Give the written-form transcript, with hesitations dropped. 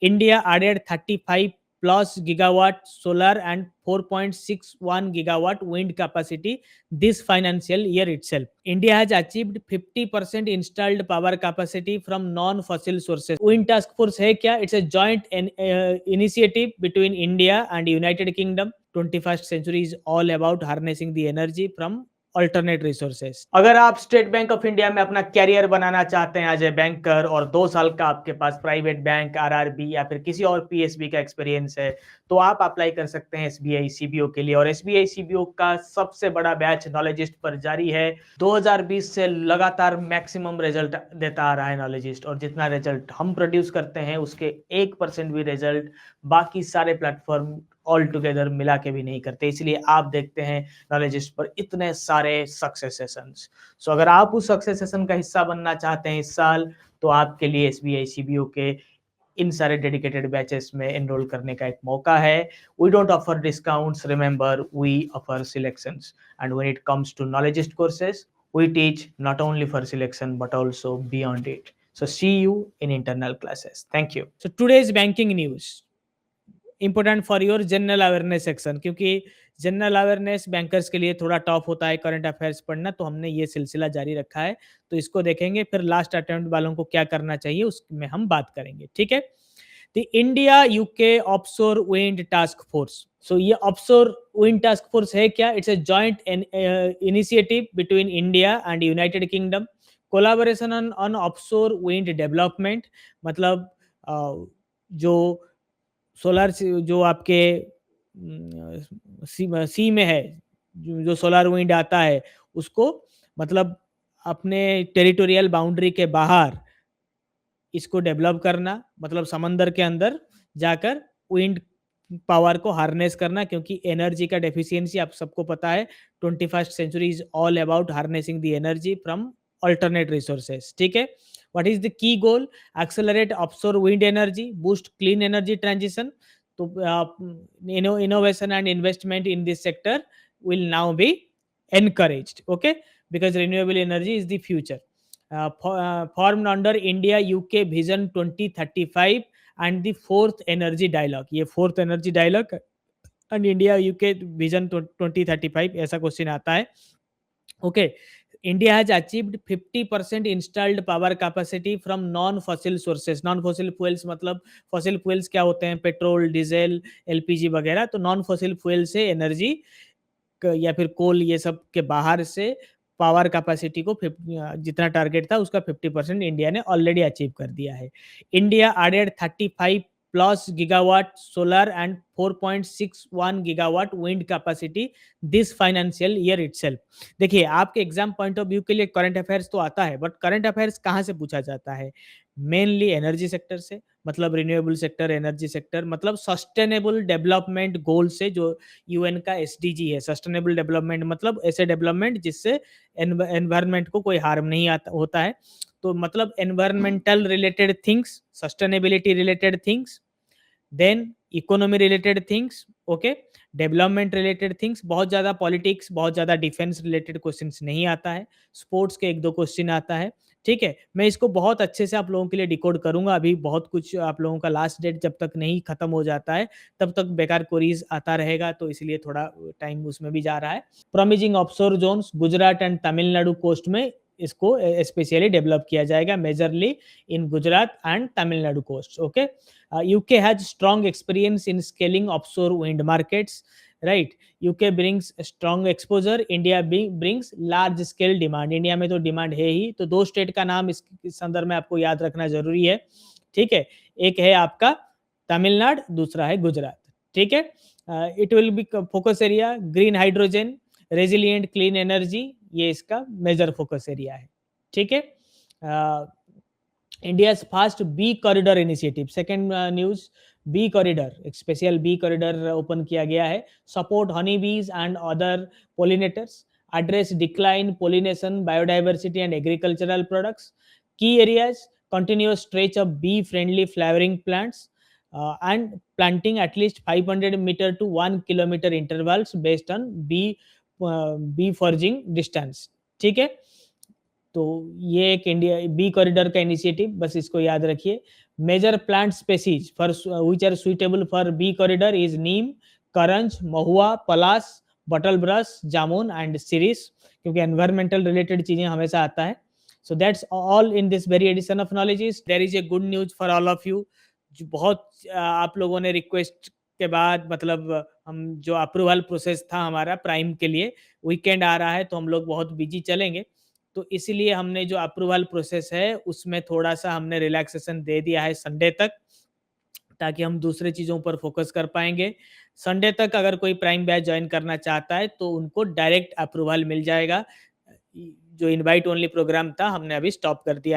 India added 35 plus gigawatt solar and 4.61 gigawatt wind capacity this financial year itself. India has achieved 50% installed power capacity from non-fossil sources. Wind Task Force है क्या? It's a joint initiative between India and United Kingdom. 21st century is all about harnessing the energy from alternate resources. अगर आप state bank of India में अपना career बनाना चाहते हैं as a banker और 2 साल का आपके पास प्राइवेट बैंक, आरआरबी या फिर किसी और पीएसबी का एक्सपीरियंस है, तो आप अप्लाई कर सकते हैं एसबीआई सीबीओ के लिए। और एसबीआई सीबीओ का सबसे बड़ा बैच नॉलेजिस्ट पर जारी है। 2020 से लगातार मैक्सिमम रिजल्ट देता आ रहा है नॉलेजिस्ट, और जितना रिजल्ट हम प्रोड्यूस करते हैं उसके 1% भी रिजल्ट बाकी सारे प्लेटफॉर्म ऑल टुगेदर मिला के भी नहीं करते। इसलिए आप देखते हैं नॉलेजिस्ट पर इतने सारे सक्सेस सेशंस। सो अगर आप उस सक्सेस सेशन का हिस्सा बनना चाहते हैं इस साल, तो आपके लिए एसबीआई सीबीओ के इन सारे डेडिकेटेड बैचेस में एनरोल करने का एक मौका है। We don't offer discounts, remember we offer selections, and when it comes to knowledgist courses we teach not only for selection but also beyond it. So see you in internal classes. Thank you. So today's banking news important for your general awareness section, क्योंकि general awareness bankers के लिए थोड़ा tough होता है current affairs पढ़ना, तो हमने ये सिलसिला जारी रखा है। तो इसको देखेंगे, फिर लास्ट अटेम्प्ट वालों को क्या करना चाहिए उसमें हम बात करेंगे। ठीक है। The India UK offshore wind task force. So ये ऑफशोर विंड टास्क फोर्स है क्या? It's a joint initiative between India and United Kingdom. Collaboration on offshore wind development, मतलब जो सोलर जो आपके सी में है, जो सोलर विंड आता है उसको, मतलब अपने टेरिटोरियल बाउंड्री के बाहर इसको डेवलप करना, मतलब समंदर के अंदर जाकर विंड पावर को हार्नेस करना, क्योंकि एनर्जी का डेफिशिएंसी आप सबको पता है। 21st century is all about harnessing the energy from alternate resources. ठीक है। What is the key goal? Accelerate offshore wind energy, boost clean energy transition. तो innovation and investment in this sector will now be encouraged, okay, because renewable energy is the future. Formed under India UK Vision 2035 and the fourth energy dialogue. ये fourth energy dialogue and India UK Vision 2035 ऐसा question आता है। Okay. India has achieved 50% installed power capacity from non-fossil sources. Non-fossil fuels मतलब fossil fuels क्या होते हैं? Petrol, diesel, LPG वगैरह। तो non-fossil fuel से एनर्जी या फिर कोल, ये सब के बाहर से पावर कैपेसिटी को जितना टारगेट था उसका 50% इंडिया ने ऑलरेडी अचीव कर दिया है। India added 35 plus gigawatt solar and 4.61 gigawatt wind capacity this financial year itself. देखिए, आपके एग्जाम पॉइंट ऑफ व्यू के लिए करंट अफेयर्स तो आता है, बट करंट अफेयर्स कहाँ से पूछा जाता है? मेनली एनर्जी सेक्टर से, मतलब रिन्यूएबल सेक्टर, एनर्जी सेक्टर, मतलब सस्टेनेबल डेवलपमेंट गोल से, जो यूएन का एसडीजी है। सस्टेनेबल डेवलपमेंट मतलब ऐसे डेवलपमेंट जिससे एनवायरनमेंट को कोई हार्म नहीं आता होता है। तो मतलब environmental related things, sustainability related things, then economy related things, okay, development related things. बहुत ज़्यादा पॉलिटिक्स, बहुत ज़्यादा डिफेंस रिलेटेड क्वेश्चंस नहीं आता है। स्पोर्ट्स के 1-2 क्वेश्चन आता है। ठीक है। मैं इसको बहुत अच्छे से आप लोगों के लिए डिकोड करूंगा। अभी बहुत कुछ आप लोगों का लास्ट डेट जब तक नहीं खत्म हो जाता है तब तक बेकार क्वेरीज आता रहेगा, तो इसलिए थोड़ा टाइम उसमें भी जा रहा है। Promising offshore zones Gujarat and Tamil Nadu coast में इसको स्पेशली डेवलप किया जाएगा, majorly in Gujarat and Tamil Nadu coast. Okay. UK has strong experience in scaling offshore wind markets, right? UK brings strong exposure, India brings large scale demand. India में तो demand है ही। तो 2 state का नाम इस संदर्भ में आपको याद रखना जरूरी है। ठीक है। एक है आपका तमिलनाडु, दूसरा है गुजरात। ठीक है। It will be focus area green hydrogen, resilient clean energy, ये इसका मेजर फोकस एरिया है। ठीक है। India's fast B corridor initiative, second news, B corridor, एक स्पेशल B corridor ओपन किया गया है। Support honeybees and other pollinators, address decline, pollination, biodiversity and agricultural products. Key areas: continuous stretch of bee friendly flowering plants, and planting at least 500 meter to 1 kilometer intervals based on bee foraging distance. ठीक है। तो ये एक India bee corridor का initiative, बस इसको याद रखिए। Major plant species for which are suitable for bee corridor is neem, karanj, mahua, palas, bottle brush, jamun and siris, क्योंकि एनवायरमेंटल रिलेटेड चीजें हमेशा आता है. So that's all in this very edition of knowledge. Is there is a good news for all of you. जो बहुत आप लोगों ने रिक्वेस्ट के बाद, मतलब हम जो अप्रूवल प्रोसेस था हमारा प्राइम के लिए, वीकेंड आ रहा है तो हम लोग बहुत बिजी चलेंगे, तो इसीलिए हमने जो अप्रूवल प्रोसेस है उसमें थोड़ा सा हमने रिलैक्सेशन दे दिया है संडे तक, ताकि हम दूसरे चीज़ों पर फोकस कर पाएंगे. संडे तक अगर कोई प्राइम बैच ज्वाइन करना चाहता है तो उनको डायरेक्ट अप्रूवल मिल जाएगा. जो इनवाइट ओनली प्रोग्राम था हमने अभी स्टॉप कर दिया है.